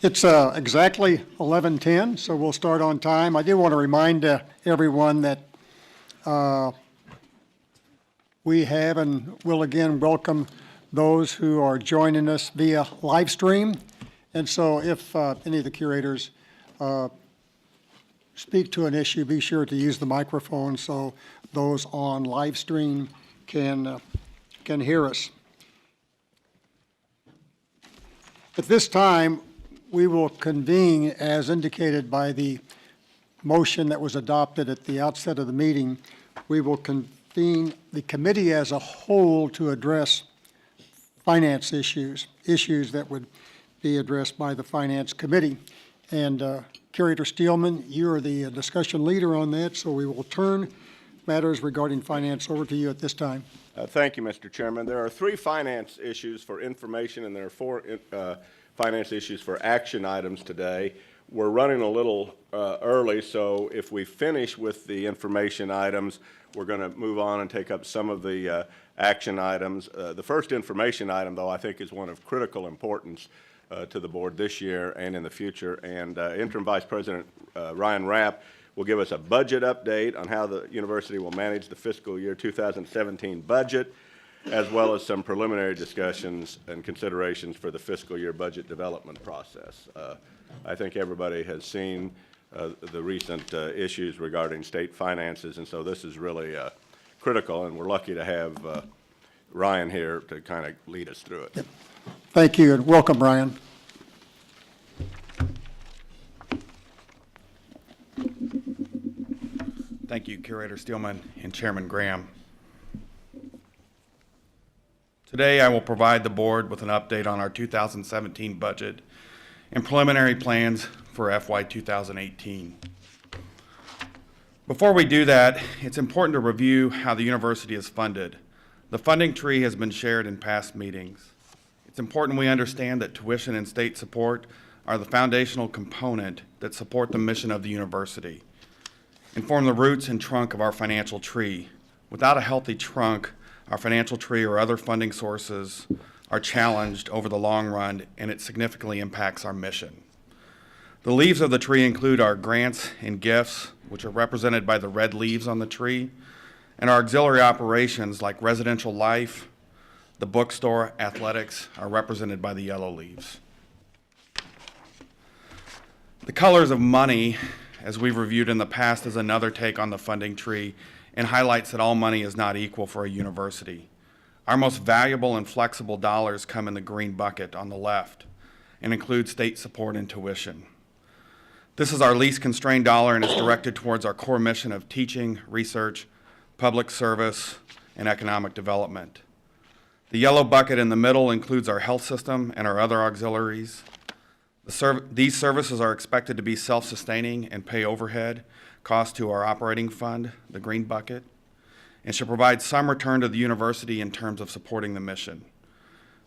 It's exactly 11:10, so we'll start on time. I do want to remind everyone that we have and will again welcome those who are joining us via live stream. And so if any of the curators speak to an issue, be sure to use the microphone so those on live stream can hear us. At this time, we will convene as indicated by the motion that was adopted at the outset of the meeting. We will convene the committee as a whole to address finance issues that would be addressed by the Finance Committee. And Curator Steelman, you are the discussion leader on that, so we will turn matters regarding finance over to you at this time. Thank you, Mr. Chairman. There are 3 finance issues for information, and there are 4 finance issues for action items today. We're running a little early, so if we finish with the information items, we're going to move on and take up some of the action items. The first information item, though, I think is one of critical importance to the board this year and in the future, and Interim Vice President Ryan Rapp will give us a budget update on how the university will manage the fiscal year 2017 budget, as well as some preliminary discussions and considerations for the fiscal year budget development process. I think everybody has seen the recent issues regarding state finances, and so this is really critical, and we're lucky to have Ryan here to kind of lead us through it. Yep. Thank you, and welcome, Ryan. Thank you, Curator Steelman and Chairman Graham. Today, I will provide the board with an update on our 2017 budget and preliminary plans for FY 2018. Before we do that, it's important to review how the university is funded. The funding tree has been shared in past meetings. It's important we understand that tuition and state support are the foundational component that support the mission of the university and form the roots and trunk of our financial tree. Without a healthy trunk, our financial tree or other funding sources are challenged over the long run, and it significantly impacts our mission. The leaves of the tree include our grants and gifts, which are represented by the red leaves on the tree, and our auxiliary operations like residential life, the bookstore, athletics are represented by the yellow leaves. The colors of money, as we've reviewed in the past, is another take on the funding tree and highlights that all money is not equal for a university. Our most valuable and flexible dollars come in the green bucket on the left and include state support and tuition. This is our least constrained dollar and is directed towards our core mission of teaching, research, public service, and economic development. The yellow bucket in the middle includes our health system and our other auxiliaries. These services are expected to be self-sustaining and pay overhead costs to our operating fund, the green bucket, and should provide some return to the university in terms of supporting the mission.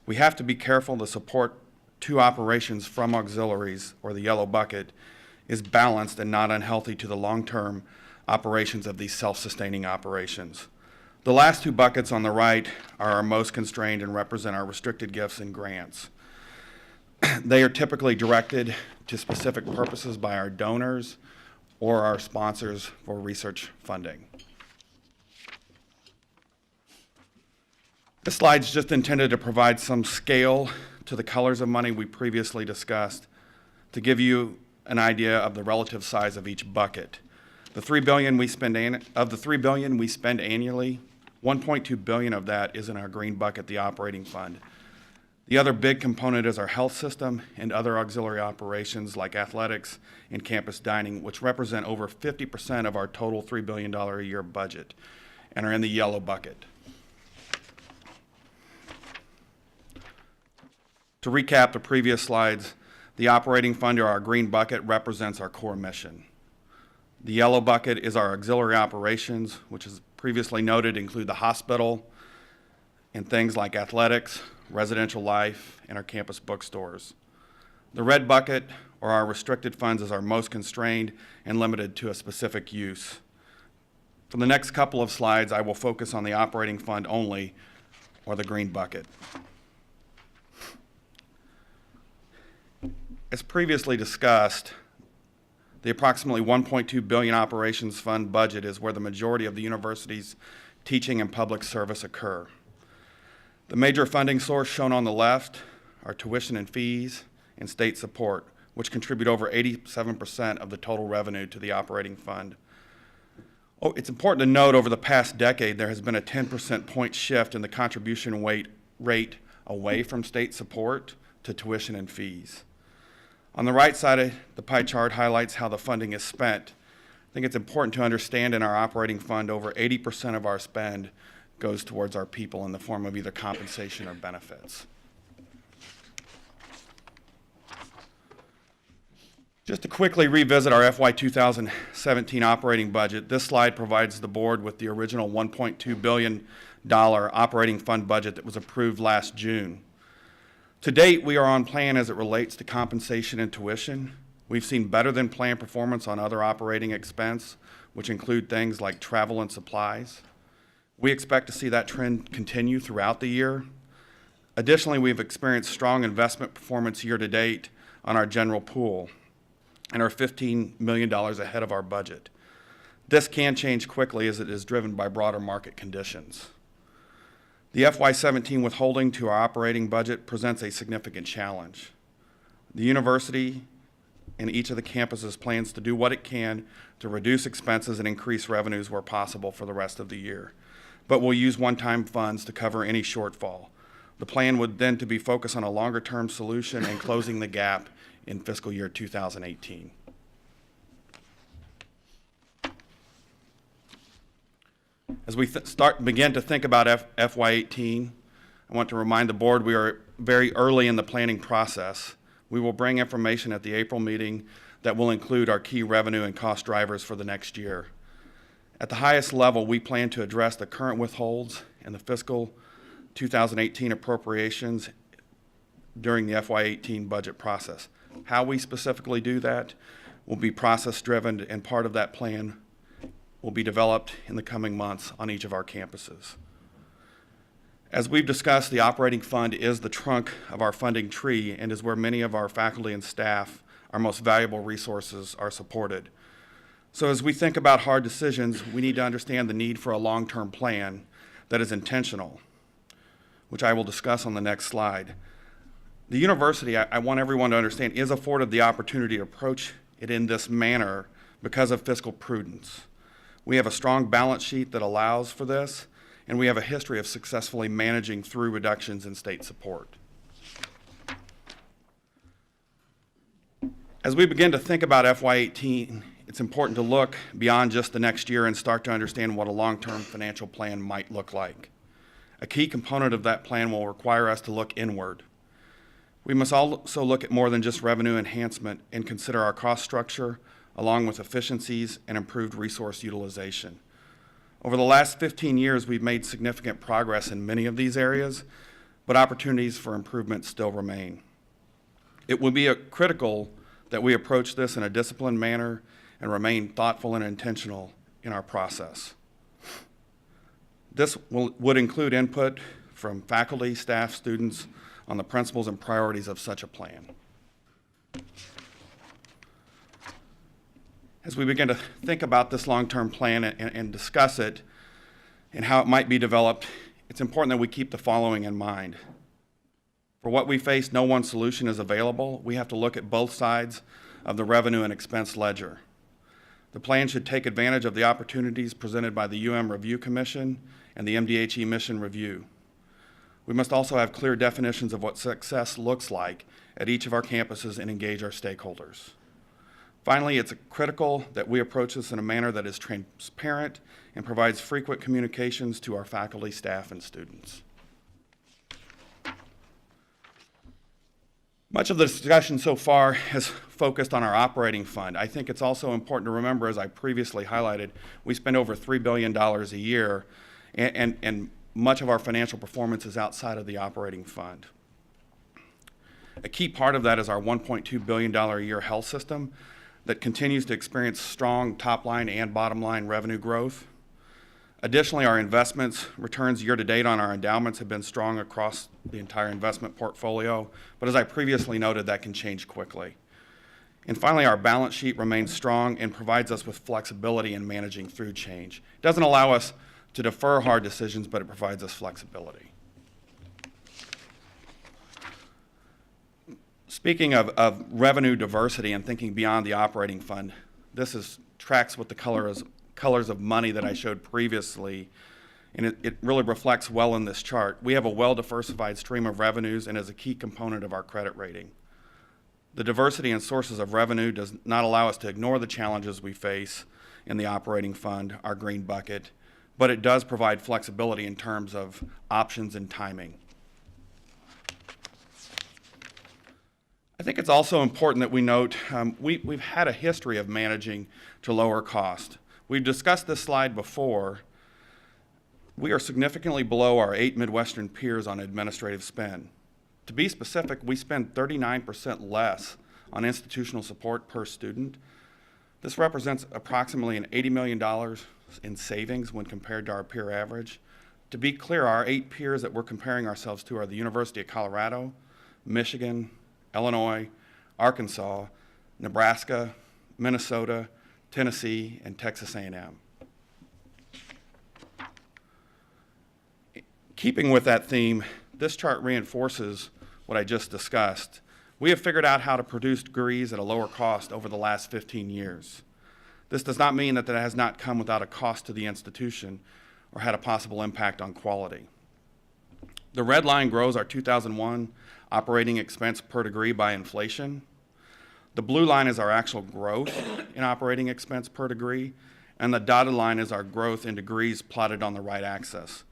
We have to be careful to support 2 operations from auxiliaries, or the yellow bucket, is balanced and not unhealthy to the long-term operations of these self-sustaining operations. The last 2 buckets on the right are our most constrained and represent our restricted gifts and grants. They are typically directed to specific purposes by our donors or our sponsors for research funding. This slide is just intended to provide some scale to the colors of money we previously discussed to give you an idea of the relative size of each bucket. The $3 billion we spend of the $3 billion we spend annually, $1.2 billion of that is in our green bucket, the operating fund. The other big component is our health system and other auxiliary operations like athletics and campus dining, which represent over 50% of our total $3 billion a year budget and are in the yellow bucket. To recap the previous slides, the operating fund, or our green bucket, represents our core mission. The yellow bucket is our auxiliary operations, which is previously noted include the hospital and things like athletics, residential life, and our campus bookstores. The red bucket, or our restricted funds, is our most constrained and limited to a specific use. For the next couple of slides, I will focus on the operating fund only, or the green bucket. As previously discussed, the approximately $1.2 billion operations fund budget is where the majority of the university's teaching and public service occur. The major funding source shown on the left are tuition and fees and state support, which contribute over 87% of the total revenue to the operating fund. Oh, it's important to note over the past decade there has been a 10% point shift in the contribution rate away from state support to tuition and fees. On the right side of the pie chart highlights how the funding is spent. I think it's important to understand in our operating fund, over 80% of our spend goes towards our people in the form of either compensation or benefits. Just to quickly revisit our FY 2017 operating budget, this slide provides the board with the original $1.2 billion operating fund budget that was approved last June. To date, we are on plan as it relates to compensation and tuition. We've seen better than planned performance on other operating expense, which include things like travel and supplies. We expect to see that trend continue throughout the year. Additionally, we've experienced strong investment performance year to date on our general pool and are $15 million ahead of our budget. This can change quickly as it is driven by broader market conditions. The FY17 withholding to our operating budget presents a significant challenge. The university and each of the campuses plans to do what it can to reduce expenses and increase revenues where possible for the rest of the year, but will use one-time funds to cover any shortfall. The plan would then to be focused on a longer-term solution and closing the gap in fiscal year 2018. As we begin to think about FY18, I want to remind the board we are very early in the planning process. We will bring information at the April meeting that will include our key revenue and cost drivers for the next year. At the highest level, we plan to address the current withholds and the fiscal 2018 appropriations during the FY18 budget process. How we specifically do that will be process-driven, and part of that plan will be developed in the coming months on each of our campuses. As we've discussed, the operating fund is the trunk of our funding tree and is where many of our faculty and staff, our most valuable resources, are supported. So as we think about hard decisions, we need to understand the need for a long-term plan that is intentional, which I will discuss on the next slide. The university, I want everyone to understand, is afforded the opportunity to approach it in this manner because of fiscal prudence. We have a strong balance sheet that allows for this, and we have a history of successfully managing through reductions in state support. As we begin to think about FY18, it's important to look beyond just the next year and start to understand what a long-term financial plan might look like. A key component of that plan will require us to look inward. We must also look at more than just revenue enhancement and consider our cost structure, along with efficiencies and improved resource utilization. Over the last 15 years, we've made significant progress in many of these areas, but opportunities for improvement still remain. It will be critical that we approach this in a disciplined manner and remain thoughtful and intentional in our process. This would include input from faculty, staff, students on the principles and priorities of such a plan. As we begin to think about this long-term plan and discuss it and how it might be developed, it's important that we keep the following in mind. For what we face, no one solution is available. We have to look at both sides of the revenue and expense ledger. The plan should take advantage of the opportunities presented by the Review Commission and the MDHE Mission Review. We must also have clear definitions of what success looks like at each of our campuses and engage our stakeholders. Finally, it's critical that we approach this in a manner that is transparent and provides frequent communications to our faculty, staff, and students. Much of the discussion so far has focused on our operating fund. I think it's also important to remember, as I previously highlighted, we spend over $3 billion a year, and much of our financial performance is outside of the operating fund. A key part of that is our $1.2 billion a year health system that continues to experience strong top-line and bottom-line revenue growth. Additionally, our investments returns year-to-date on our endowments have been strong across the entire investment portfolio, but as I previously noted, that can change quickly. And finally, our balance sheet remains strong and provides us with flexibility in managing through change. It doesn't allow us to defer hard decisions, but it provides us flexibility. Speaking of revenue diversity and thinking beyond the operating fund, this tracks with the colors of money that I showed previously, and it really reflects well in this chart. We have a well-diversified stream of revenues and is a key component of our credit rating. The diversity in sources of revenue does not allow us to ignore the challenges we face in the operating fund, our green bucket, but it does provide flexibility in terms of options and timing. I think it's also important that we note we've had a history of managing to lower cost. We've discussed this slide before. We are significantly below our 8 Midwestern peers on administrative spend. To be specific, we spend 39% less on institutional support per student. This represents approximately an $80 million in savings when compared to our peer average. To be clear, our 8 peers that we're comparing ourselves to are the University of Colorado, Michigan, Illinois, Arkansas, Nebraska, Minnesota, Tennessee, and Texas A&M. Keeping with that theme, this chart reinforces what I just discussed. We have figured out how to produce degrees at a lower cost over the last 15 years. This does not mean that has not come without a cost to the institution or had a possible impact on quality. The red line grows our 2001 operating expense per degree by inflation. The blue line is our actual growth in operating expense per degree, and the dotted line is our growth in degrees plotted on the right axis.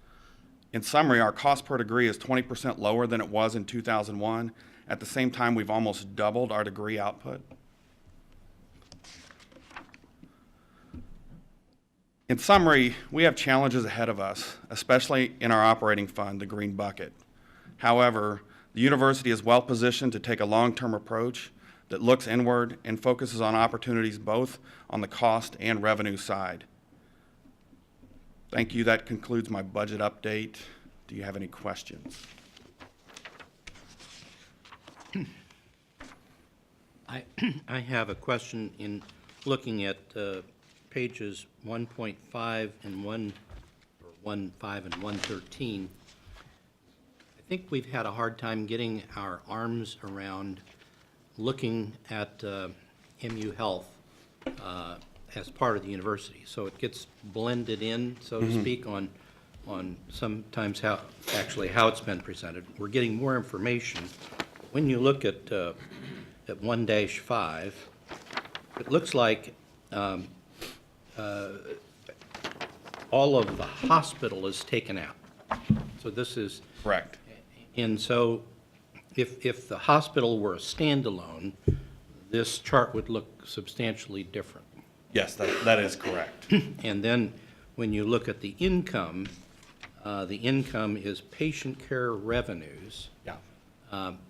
In summary, our cost per degree is 20% lower than it was in 2001. At the same time, we've almost doubled our degree output. In summary, we have challenges ahead of us, especially in our operating fund, the green bucket. However, the university is well positioned to take a long-term approach that looks inward and focuses on opportunities both on the cost and revenue side. Thank you. That concludes my budget update. Do you have any questions? I have a question in looking at pages 1.5 and 1, or 1.5 and 113. I think we've had a hard time getting our arms around looking at MU Health as part of the university. So it gets blended in, so to speak, on sometimes how it's been presented. We're getting more information. When you look at 1-5, it looks like all of the hospital is taken out. So this is Correct. And so if the hospital were a standalone, this chart would look substantially different. Yes, that is correct. And then when you look at the income is patient care revenues. Yeah.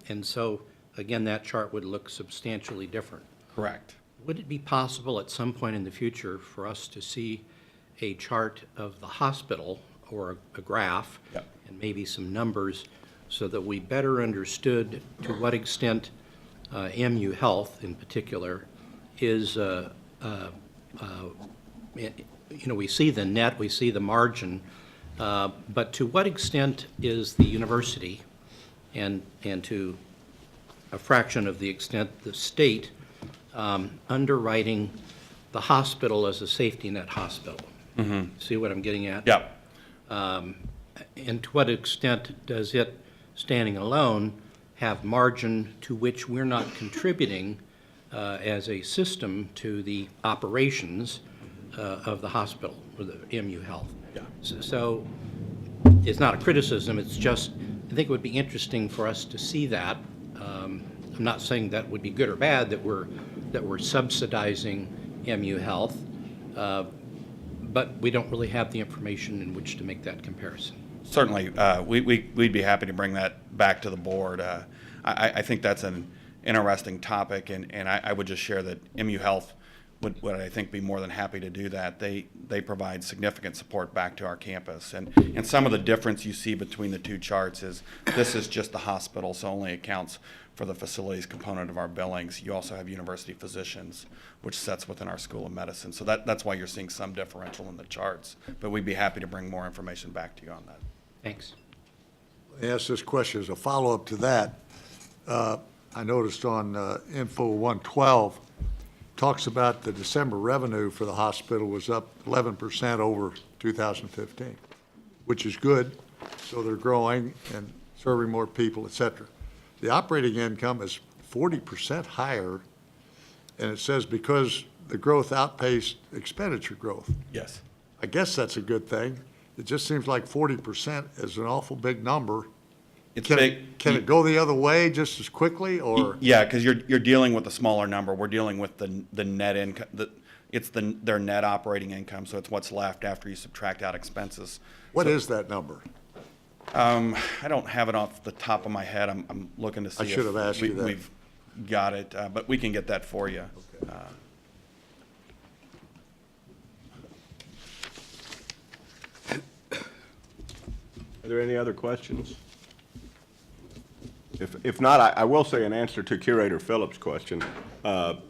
And so, again, that chart would look substantially different. Correct. Would it be possible at some point in the future for us to see a chart of the hospital or a graph Yep. and maybe some numbers so that we better understood to what extent MU Health in particular is, we see the net, we see the margin, but to what extent is the university and to a fraction of the extent the state underwriting the hospital as a safety net hospital? See what I'm getting at? Yep. And to what extent does it, standing alone, have margin to which we're not contributing as a system to the operations of the hospital, or the MU Health? Yeah. So it's not a criticism, it's just, I think it would be interesting for us to see that. I'm not saying that would be good or bad, that we're subsidizing MU Health, but we don't really have the information in which to make that comparison. Certainly, we'd be happy to bring that back to the board. I think that's an interesting topic, and I would just share that MU Health would I think be more than happy to do that. They provide significant support back to our campus. And some of the difference you see between the two charts is this is just the hospital, so only accounts for the facilities component of our billings. You also have university physicians, which sits within our School of Medicine. So that's why you're seeing some differential in the charts. But we'd be happy to bring more information back to you on that. Thanks. Let me ask this question as a follow-up to that. I noticed on Info 112, talks about the December revenue for the hospital was up 11% over 2015, which is good. So they're growing and serving more people, et cetera. The operating income is 40% higher, and it says because the growth outpaced expenditure growth. Yes. I guess that's a good thing. It just seems like 40% is an awful big number. It's Can big. it go the other way just as quickly, or? Yeah, because you're dealing with a smaller number. We're dealing with the net income. It's their net operating income, so it's what's left after you subtract out expenses. What is that number? I don't have it off the top of my head. I'm looking to see. I should have asked you that. We've got it, but we can get that for you. Are there any other questions? If not, I will say in answer to Curator Phillips' question, Ryan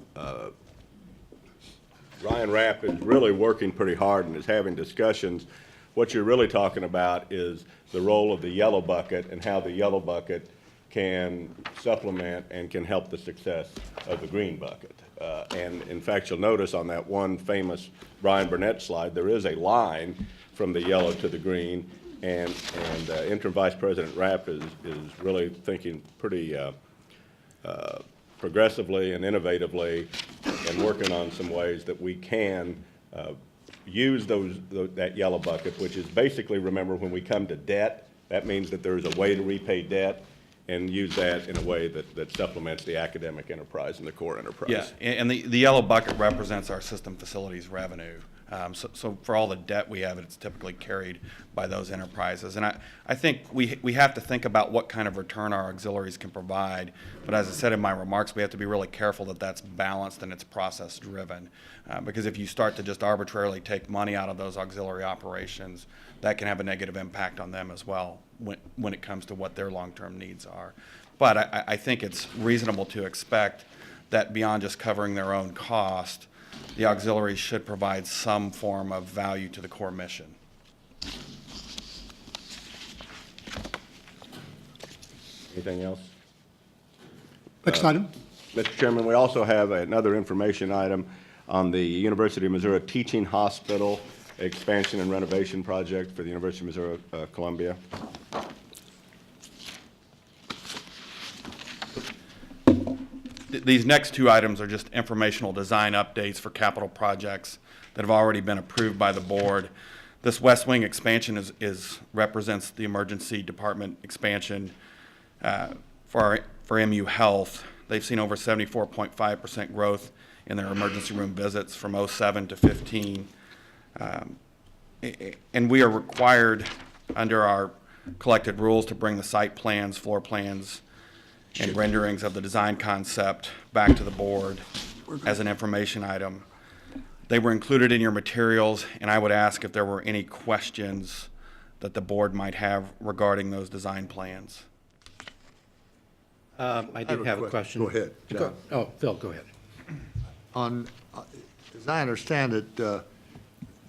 Rapp is really working pretty hard and is having discussions. What you're really talking about is the role of the yellow bucket and how the yellow bucket can supplement and can help the success of the green bucket. And in fact, you'll notice on that one famous Brian Burnett slide, there is a line from the yellow to the green. And Interim Vice President Rapp is really thinking pretty progressively and innovatively and working on some ways that we can use that yellow bucket, which is basically, remember, when we come to debt, that means that there is a way to repay debt, and use that in a way that supplements the academic enterprise and the core enterprise. Yeah, and the yellow bucket represents our system facilities revenue. So for all the debt we have, it's typically carried by those enterprises. And I think we have to think about what kind of return our auxiliaries can provide. But as I said in my remarks, we have to be really careful that that's balanced and it's process driven. Because if you start to just arbitrarily take money out of those auxiliary operations, that can have a negative impact on them as well when it comes to what their long-term needs are. But I think it's reasonable to expect that beyond just covering their own cost, the auxiliaries should provide some form of value to the core mission. Anything else? Next item. Mr. Chairman, we also have another information item on the University of Missouri Teaching Hospital expansion and renovation project for the University of Missouri Columbia. These next two items are just informational design updates for capital projects that have already been approved by the board. This West Wing expansion represents the emergency department expansion for MU Health. They've seen over 74.5% growth in their emergency room visits from 07 to 15. And we are required under our collected rules to bring the site plans, floor plans, and renderings of the design concept back to the board as an information item. They were included in your materials, and I would ask if there were any questions that the board might have regarding those design plans. I did have a question. Go ahead, John. Oh, Phil, go ahead. As I understand it,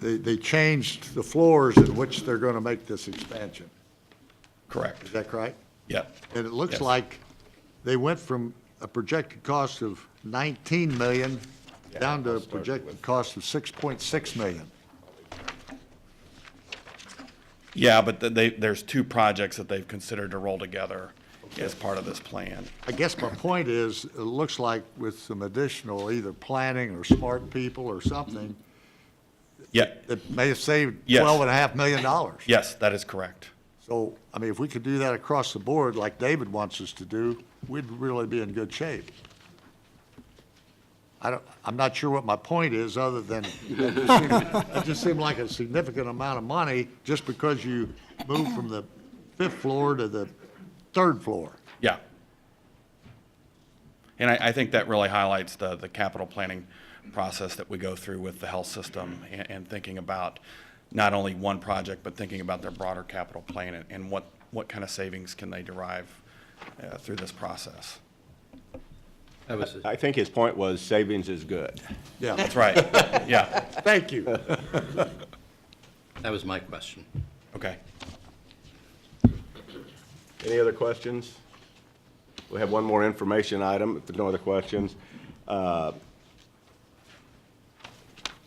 they changed the floors in which they're going to make this expansion. Correct. Is that correct? Yep. And it looks Yes. like they went from a projected cost of 19 million down to a projected cost of 6.6 million. Yeah, but there's two projects that they've considered to roll together as part of this plan. I guess my point is, it looks like with some additional either planning or smart people or something, Yeah. it may have saved Yes. $12.5 million. Yes, that is correct. So, I mean, if we could do that across the board like David wants us to do, we'd really be in good shape. I'm not sure what my point is, other than it just seemed like a significant amount of money just because you moved from the 5th floor to the 3rd floor. Yeah. And I think that really highlights the capital planning process that we go through with the health system and thinking about not only one project, but thinking about their broader capital plan and what kind of savings can they derive through this process. That was, I think his point was savings is good. Yeah, That's right. Yeah. thank you. that was my question. Okay. Any other questions? We have one more information item, if there's no other questions.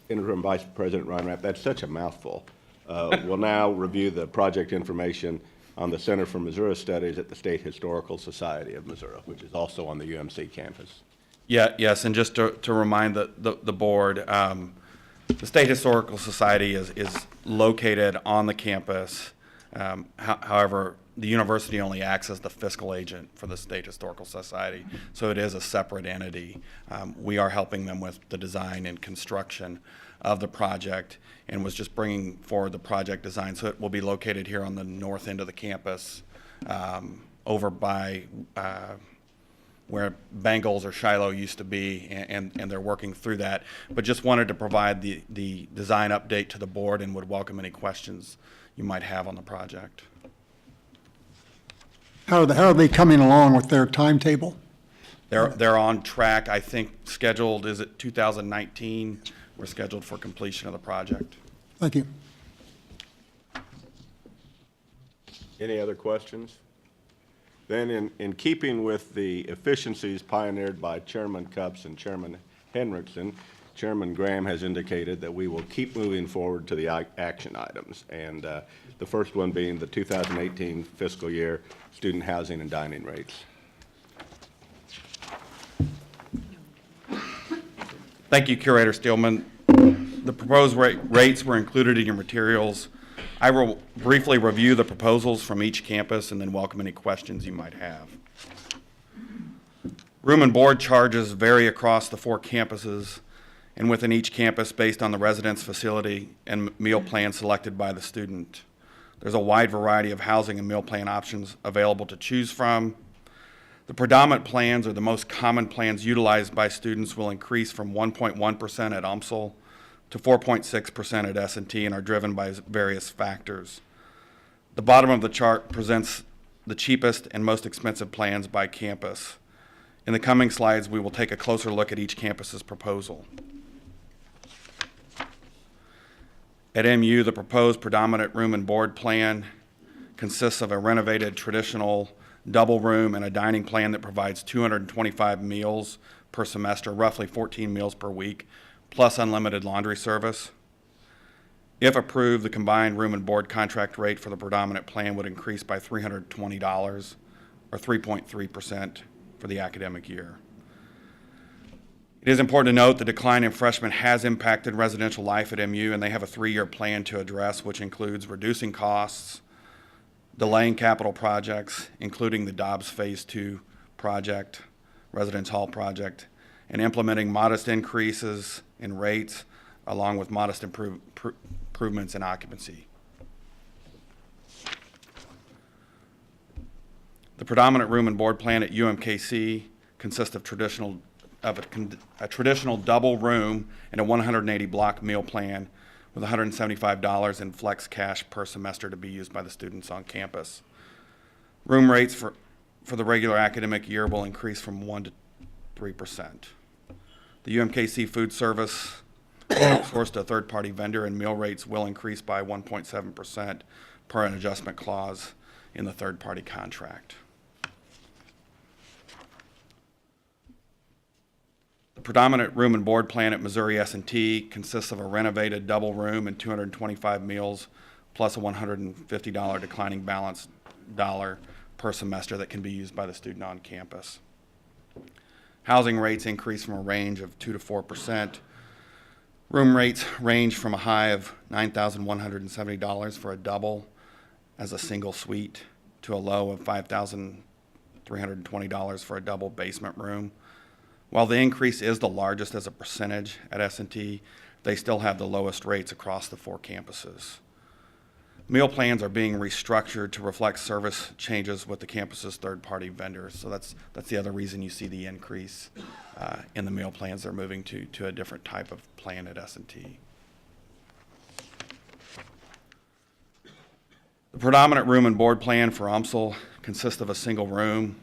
Interim Vice President Ron Rapp, that's such a mouthful. Will now review the project information on the Center for Missouri Studies at the State Historical Society of Missouri, which is also on the UMC campus. Yeah, yes, and just to remind the board, the State Historical Society is located on the campus. However, the university only acts as the fiscal agent for the State Historical Society, so it is a separate entity. We are helping them with the design and construction of the project and was just bringing forward the project design. So it will be located here on the north end of the campus, over by where Bengals or Shiloh used to be, and they're working through that. But just wanted to provide the design update to the board and would welcome any questions you might have on the project. How are they coming along with their timetable? They're on track, I think scheduled, is it 2019? We're scheduled for completion of the project. Thank you. Any other questions? Then in keeping with the efficiencies pioneered by Chairman Cupps and Chairman Henriksen, Chairman Graham has indicated that we will keep moving forward to the action items. And the first one being the 2018 fiscal year student housing and dining rates. Thank you, Curator Steelman. The proposed rates were included in your materials. I will briefly review the proposals from each campus and then welcome any questions you might have. Room and board charges vary across the 4 campuses and within each campus based on the residence facility and meal plan selected by the student. There's a wide variety of housing and meal plan options available to choose from. The predominant plans, or the most common plans utilized by students, will increase from 1.1% at UMSL to 4.6% at S&T and are driven by various factors. The bottom of the chart presents the cheapest and most expensive plans by campus. In the coming slides, we will take a closer look at each campus's proposal. At MU, the proposed predominant room and board plan consists of a renovated traditional double room and a dining plan that provides 225 meals per semester, roughly 14 meals per week, plus unlimited laundry service. If approved, the combined room and board contract rate for the predominant plan would increase by $320, or 3.3% for the academic year. It is important to note the decline in freshmen has impacted residential life at MU, and they have a 3-year plan to address, which includes reducing costs, delaying capital projects, including the Dobbs Phase 2 project, Residence Hall project, and implementing modest increases in rates along with modest improvements in occupancy. The predominant room and board plan at UMKC consists of a traditional double room and a 180 block meal plan with $175 in flex cash per semester to be used by the students on campus. Room rates for the regular academic year will increase from 1% to 3%. The UMKC food service sourced a third-party vendor, and meal rates will increase by 1.7% per an adjustment clause in the third-party contract. The predominant room and board plan at Missouri S&T consists of a renovated double room and 225 meals, plus a $150 declining balance dollar per semester that can be used by the student on campus. Housing rates increase from a range of 2 to 4%. Room rates range from a high of $9,170 for a double as a single suite to a low of $5,320 for a double basement room. While the increase is the largest as a percentage at S&T, they still have the lowest rates across the 4 campuses. Meal plans are being restructured to reflect service changes with the campus's third-party vendors. So that's the other reason you see the increase in the meal plans. They're moving to a different type of plan at S&T. The predominant room and board plan for UMSL consists of a single room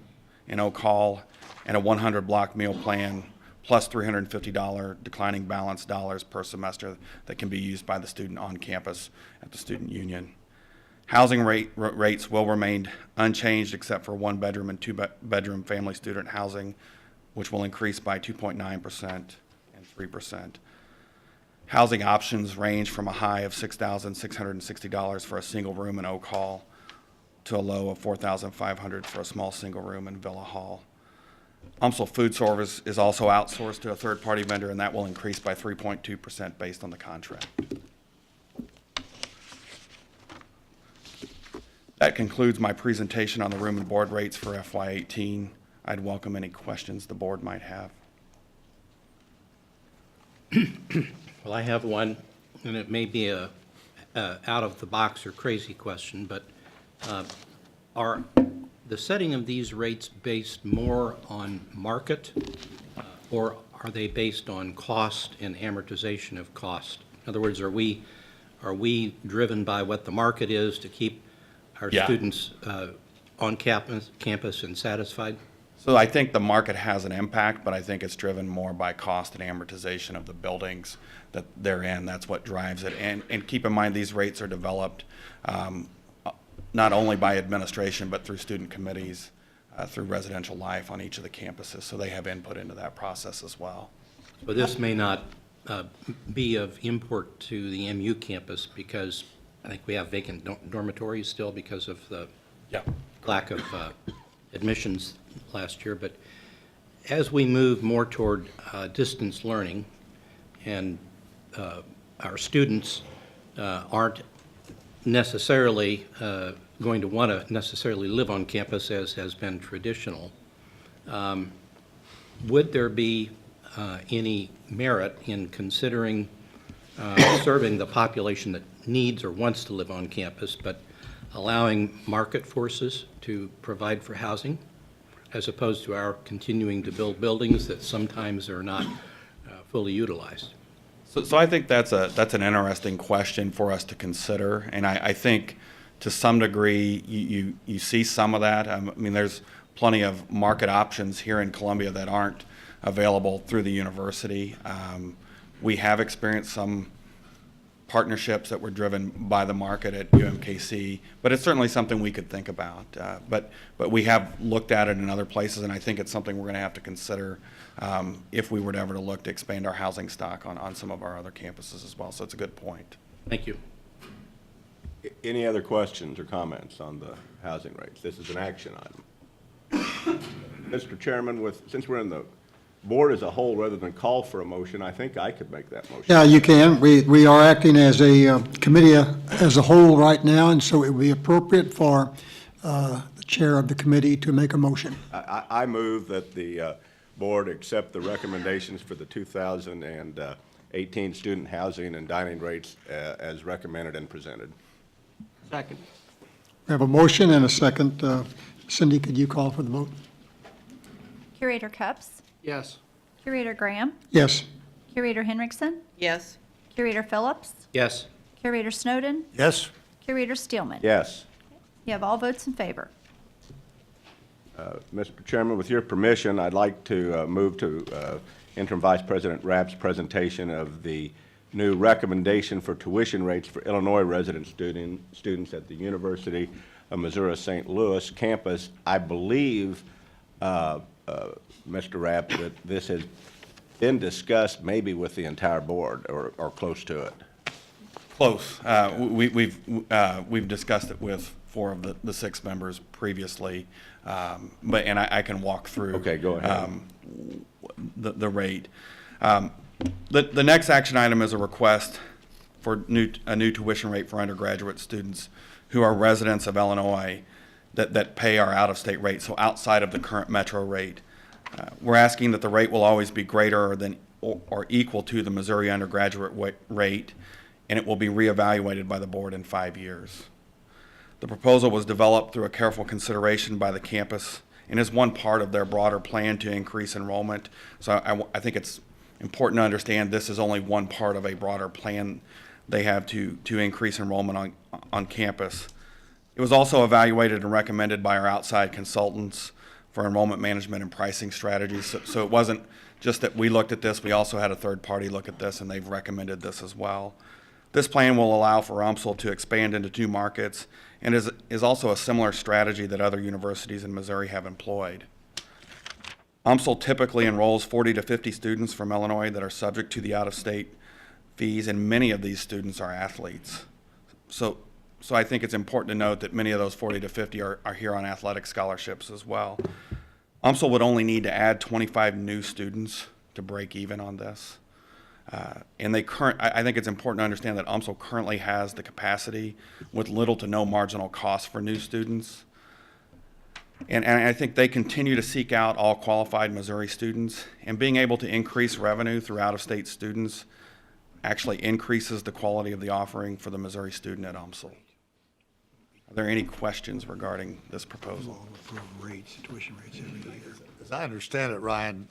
in Oak Hall and a 100-block meal plan plus $350 declining balance dollars per semester that can be used by the student on campus at the student union. Housing rates will remain unchanged except for 1-bedroom and 2-bedroom family student housing, which will increase by 2.9% and 3%. Housing options range from a high of $6,660 for a single room in Oak Hall to a low of $4,500 for a small single room in Villa Hall. UMSL food service is also outsourced to a third-party vendor, and that will increase by 3.2% based on the contract. That concludes my presentation on the room and board rates for FY18. I'd welcome any questions the board might have. Well, I have one, and it may be a out-of-the-box or crazy question, but are the setting of these rates based more on market, or are they based on cost and amortization of cost? In other words, are we driven by what the market is to keep our students on campus and satisfied? So I think the market has an impact, but I think it's driven more by cost and amortization of the buildings that they're in. That's what drives it. And keep in mind, these rates are developed not only by administration, but through student committees, through residential life on each of the campuses. So they have input into that process as well. But this may not be of import to the MU campus because I think we have vacant dormitories still because of the lack of admissions last year. But as we move more toward distance learning and our students aren't necessarily going to want to necessarily live on campus as has been traditional, would there be any merit in considering serving the population that needs or wants to live on campus, but allowing market forces to provide for housing, as opposed to our continuing to build buildings that sometimes are not fully utilized? So I think that's an interesting question for us to consider, and I think to some degree you see some of that. I mean, there's plenty of market options here in Columbia that aren't available through the university. We have experienced some partnerships that were driven by the market at UMKC, but it's certainly something we could think about. But we have looked at it in other places, and I think it's something we're going to have to consider if we were to ever to look to expand our housing stock on some of our other campuses as well. So it's a good point. Thank you. Any other questions or comments on the housing rates? This is an action item. Mr. Chairman, since we're in the board as a whole, rather than call for a motion, I think I could make that motion. Yeah, you can. We are acting as a committee as a whole right now, and so it would be appropriate for the chair of the committee to make a motion. I move that the board accept the recommendations for the 2018 student housing and dining rates as recommended and presented. Second. We have a motion and a second. Cindy, could you call for the vote? Curator Cupps, Yes. Curator Graham, Yes. Curator Henriksen, Yes. Curator Phillips, Yes. Curator Snowden, Yes? Curator Steelman. Yes. You have all votes in favor. Mr. Chairman, with your permission, I'd like to move to Interim Vice President Rapp's presentation of the new recommendation for tuition rates for Illinois resident students at the University of Missouri St. Louis campus. I believe, Mr. Rapp, that this has been discussed maybe with the entire board or close to it. Close. We've discussed it with 4 of the 6 members previously, and I can walk through. Okay, go ahead. The rate. The next action item is a request for a new tuition rate for undergraduate students who are residents of Illinois that pay our out-of-state rate, so outside of the current metro rate. We're asking that the rate will always be greater than or equal to the Missouri undergraduate rate, and it will be reevaluated by the board in 5 years. The proposal was developed through a careful consideration by the campus and is one part of their broader plan to increase enrollment. So I think it's important to understand this is only one part of a broader plan they have to increase enrollment on campus. It was also evaluated and recommended by our outside consultants for enrollment management and pricing strategies. So it wasn't just that we looked at this, we also had a third party look at this, and they've recommended this as well. This plan will allow for UMSL to expand into 2 markets and is also a similar strategy that other universities in Missouri have employed. UMSL typically enrolls 40 to 50 students from Illinois that are subject to the out-of-state fees, and many of these students are athletes. So I think it's important to note that many of those 40 to 50 are here on athletic scholarships as well. UMSL would only need to add 25 new students to break even on this. And I think it's important to understand that UMSL currently has the capacity with little to no marginal cost for new students. And I think they continue to seek out all qualified Missouri students, and being able to increase revenue through out-of-state students actually increases the quality of the offering for the Missouri student at UMSL. Are there any questions regarding this proposal? Rates, tuition rates, everything. As I understand it, Ryan,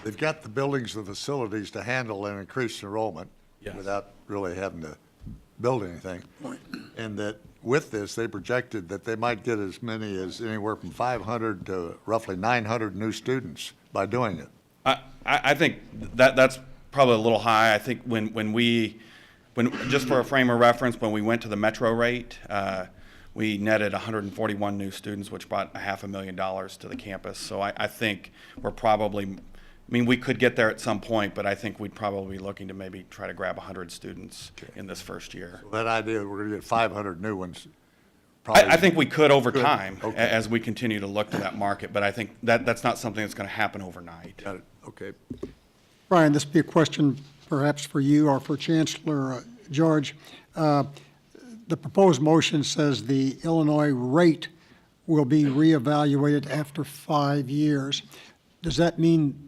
they've got the buildings and facilities to handle an increased enrollment Yes. without really having to build anything. And that with this, they projected that they might get as many as anywhere from 500 to roughly 900 new students by doing it. I think that's probably a little high. I think when just for a frame of reference, when we went to the metro rate, we netted 141 new students, which brought $500,000 to the campus. So I think we're probably, we could get there at some point, but I think we'd probably be looking to maybe try to grab 100 students in this first year. That idea that we're going to get 500 new ones. Probably I think we could over time Okay. as we continue to look to that market, but I think that's not something that's going to happen overnight. Got it, okay. Brian, this would be a question perhaps for you or for Chancellor George. The proposed motion says the Illinois rate will be reevaluated after 5 years. Does that mean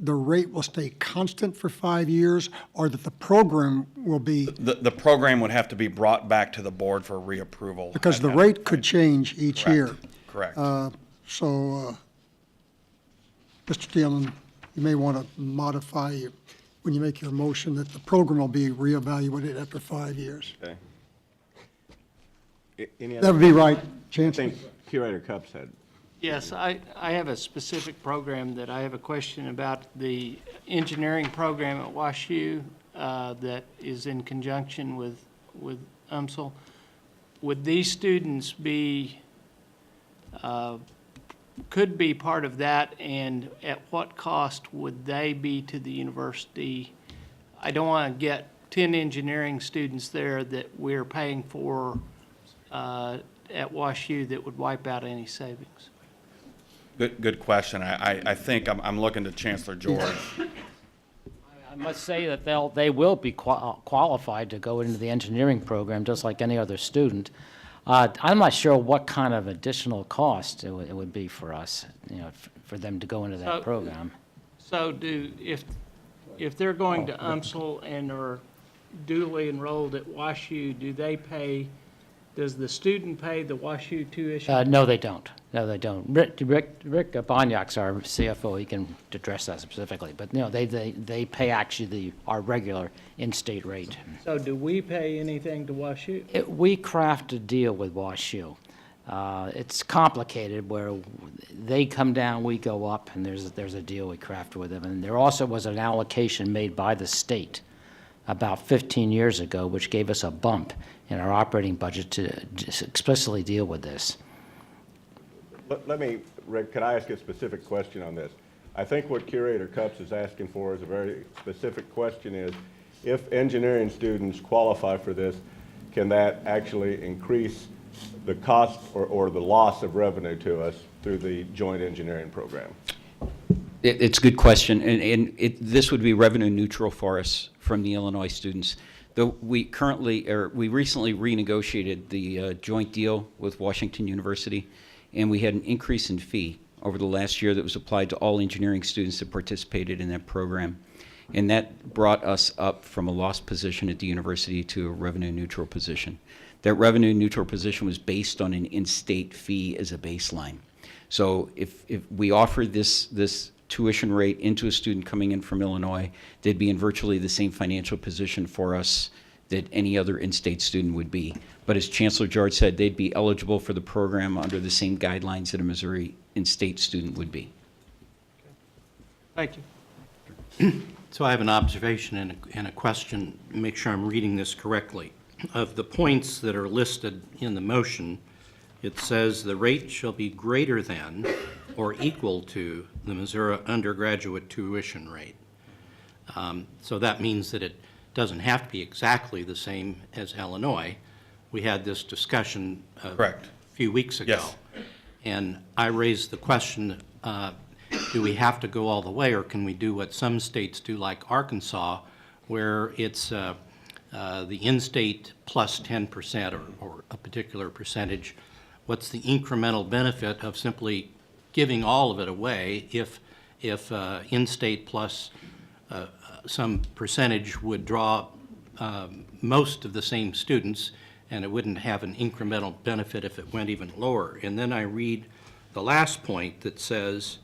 the rate will stay constant for 5 years, or that the program will be, The program would have to be brought back to the board for reapproval. because the rate could change each year? Correct. So, Mr. Thielen, you may want to modify when you make your motion that the program will be reevaluated after 5 years. Okay. Any That other? would be right, I Chancellor? think Curator Cups had. Yes, I have a specific program that I have a question about, the engineering program at WashU that is in conjunction with UMSL. Would these students be, could be part of that, and at what cost would they be to the university? I don't want to get 10 engineering students there that we're paying for at WashU that would wipe out any savings. Good question. I think I'm looking to Chancellor George. I must say that they will be qualified to go into the engineering program just like any other student. I'm not sure what kind of additional cost it would be for us, for them to go into that program. So if they're going to UMSL and are duly enrolled at WashU, does the student pay the WashU tuition? No, they don't. No, they don't. Rick Bonyak's our CFO. He can address that specifically. But they pay actually our regular in-state rate. So do we pay anything to WashU? We craft a deal with WashU. It's complicated where they come down, we go up, and there's a deal we craft with them. And there also was an allocation made by the state about 15 years ago, which gave us a bump in our operating budget to just explicitly deal with this. Let me, Rick, could I ask a specific question on this? I think what Curator Cups is asking for is a very specific question is, if engineering students qualify for this, can that actually increase the cost or the loss of revenue to us through the joint engineering program? It's a good question, and this would be revenue neutral for us from the Illinois students. Though we recently renegotiated the joint deal with Washington University, and we had an increase in fee over the last year that was applied to all engineering students that participated in that program. And that brought us up from a loss position at the university to a revenue neutral position. that revenue neutral position was based on an in-state fee as a baseline. So if we offered this tuition rate into a student coming in from Illinois, they'd be in virtually the same financial position for us that any other in-state student would be. But as Chancellor George said, they'd be eligible for the program under the same guidelines that a Missouri in-state student would be. Thank you. So I have an observation and a question, make sure I'm reading this correctly. Of the points that are listed in the motion, it says the rate shall be greater than or equal to the Missouri undergraduate tuition rate. So that means that it doesn't have to be exactly the same as Illinois. We had this discussion Correct. a few weeks ago. Yes. And I raised the question, do we have to go all the way, or can we do what some states do, like Arkansas, where it's the in-state plus 10% or a particular percentage? What's the incremental benefit of simply giving all of it away if in-state plus some percentage would draw most of the same students, and it wouldn't have an incremental benefit if it went even lower? And then I read the last point that says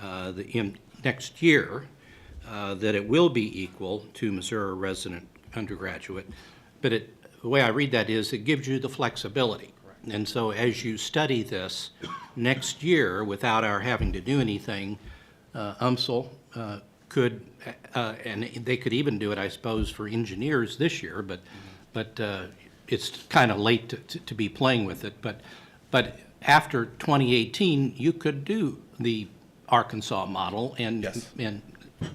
in next year that it will be equal to Missouri resident undergraduate. But the way I read that is it gives you the flexibility. And so as you study this next year, without our having to do anything, UMSL could, and they could even do it, I suppose, for engineers this year, but it's kind of late to be playing with it. But after 2018, you could do the Arkansas model, and Yes. and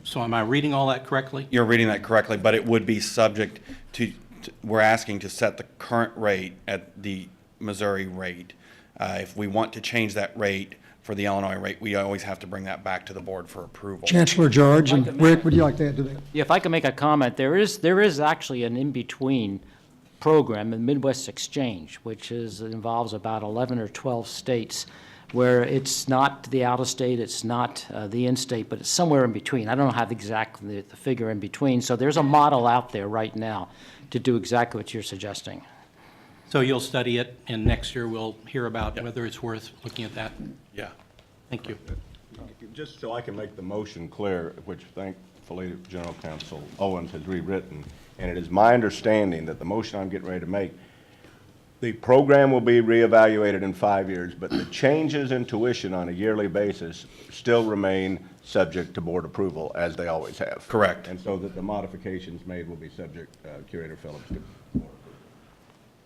so am I reading all that correctly? You're reading that correctly, but it would be subject to we're asking to set the current rate at the Missouri rate. If we want to change that rate for the Illinois rate, we always have to bring that back to the board for approval. Chancellor George, and Rick, would you like to add to that? Yeah, if I can make a comment, there is actually an in-between program, the Midwest Exchange, which involves about 11 or 12 states, where it's not the out-of-state, it's not the in-state, but it's somewhere in between. I don't have exactly the figure in between. So there's a model out there right now to do exactly what you're suggesting. So you'll study it, and next year we'll hear about whether it's worth looking at that? Yeah. Thank you. Just so I can make the motion clear, which thankfully General Counsel Owens has rewritten, and it is my understanding that the motion I'm getting ready to make, the program will be reevaluated in 5 years, but the changes in tuition on a yearly basis still remain subject to board approval, as they always have. Correct. And so that the modifications made will be subject, Curator Phillips, to board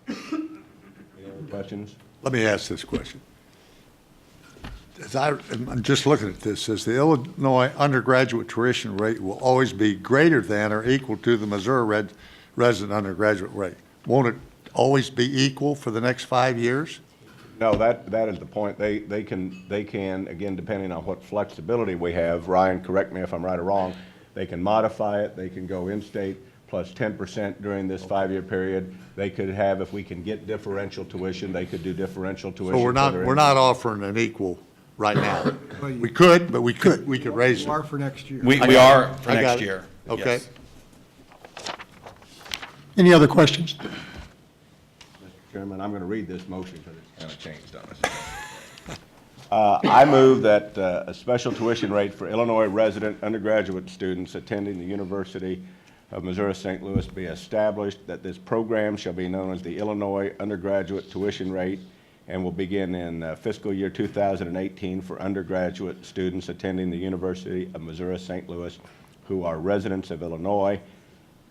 approval. Any other questions? Let me ask this question. I'm just looking at this, says the Illinois undergraduate tuition rate will always be greater than or equal to the Missouri resident undergraduate rate. Won't it always be equal for the next 5 years? No, that is the point. They can, again, depending on what flexibility we have, Ryan, correct me if I'm right or wrong, they can modify it, they can go in-state plus 10% during this 5-year period. They could have, if we can get differential tuition, they could do differential tuition. So we're not offering an equal right now. We could, but we could raise it. Are for next year. We are for I got next it. year. Okay. Yes. Any other questions? Mr. Chairman, I'm going to read this motion because it's kind of changed on us. I move that a special tuition rate for Illinois resident undergraduate students attending the University of Missouri St. Louis be established, that this program shall be known as the Illinois undergraduate tuition rate and will begin in fiscal year 2018 for undergraduate students attending the University of Missouri St. Louis who are residents of Illinois.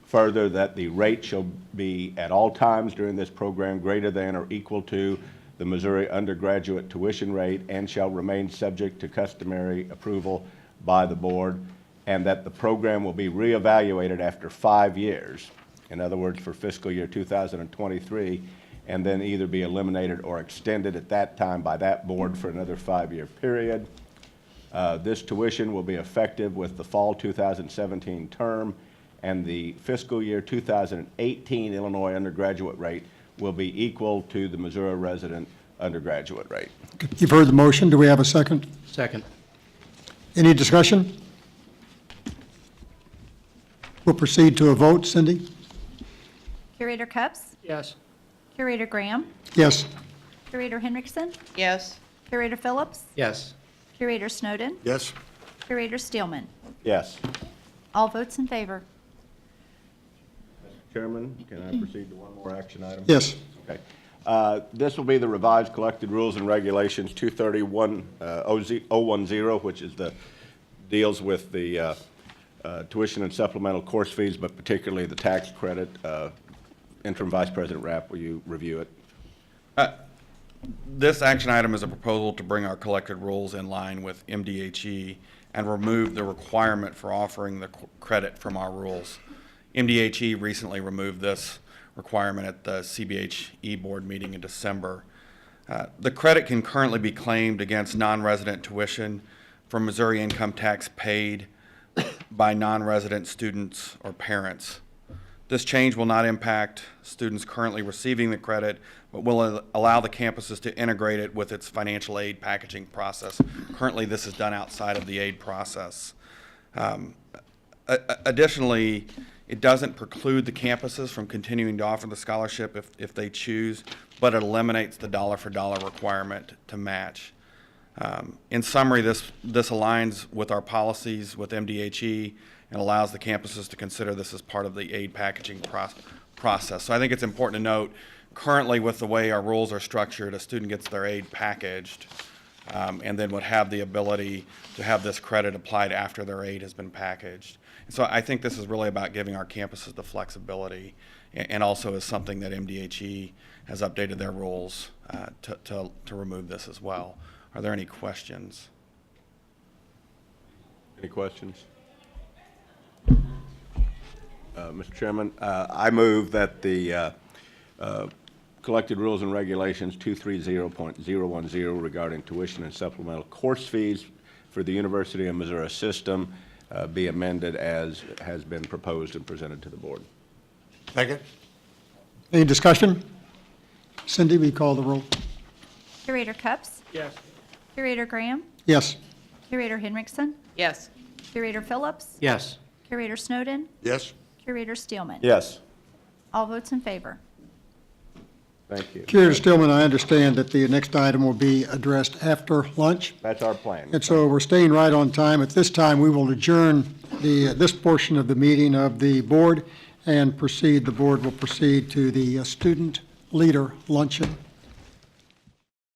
Further, that the rate shall be at all times during this program greater than or equal to the Missouri undergraduate tuition rate and shall remain subject to customary approval by the board, and that the program will be reevaluated after 5 years, in other words, for fiscal year 2023, and then either be eliminated or extended at that time by that board for another 5-year period. This tuition will be effective with the fall 2017 term, and the fiscal year 2018 Illinois undergraduate rate will be equal to the Missouri resident undergraduate rate. You've heard the motion. Do we have a second? Second. Any discussion? We'll proceed to a vote. Cindy? Curator Cupps? Yes. Curator Graham, Yes. Curator Henriksen, Yes. Curator Phillips, Yes. Curator Snowden, Yes? Curator Steelman. Yes. All votes in favor. Chairman, can I proceed to one more action item? Yes. Okay. This will be the revised collected rules and regulations 231-010, which is deals with the tuition and supplemental course fees, but particularly the tax credit. Interim Vice President Rapp, will you review it? This action item is a proposal to bring our collected rules in line with MDHE and remove the requirement for offering the credit from our rules. MDHE recently removed this requirement at the CBHE board meeting in December. The credit can currently be claimed against non-resident tuition from Missouri income tax paid by non-resident students or parents. This change will not impact students currently receiving the credit, but will allow the campuses to integrate it with its financial aid packaging process. Currently, this is done outside of the aid process. Additionally, it doesn't preclude the campuses from continuing to offer the scholarship if they choose, but it eliminates the dollar-for-dollar requirement to match. In summary, this aligns with our policies with MDHE and allows the campuses to consider this as part of the aid packaging process. So I think it's important to note, currently with the way our rules are structured, a student gets their aid packaged and then would have the ability to have this credit applied after their aid has been packaged. And so I think this is really about giving our campuses the flexibility, and also is something that MDHE has updated their rules to remove this as well. Are there any questions? Any questions? Mr. Chairman, I move that the collected rules and regulations 230.010 regarding tuition and supplemental course fees for the University of Missouri system be amended as has been proposed and presented to the board. Second? Any discussion? Cindy, will you call the roll? Curator Cups, Yes. Curator Graham, Yes. Curator Henriksen, Yes. Curator Phillips, Yes. Curator Snowden, Yes? Curator Steelman. Yes. All votes in favor. Thank you. Curator Stillman, I understand that the next item will be addressed after lunch, That's our plan. and so we're staying right on time. At this time, we will adjourn this portion of the meeting of the board and the board will proceed to the student leader luncheon.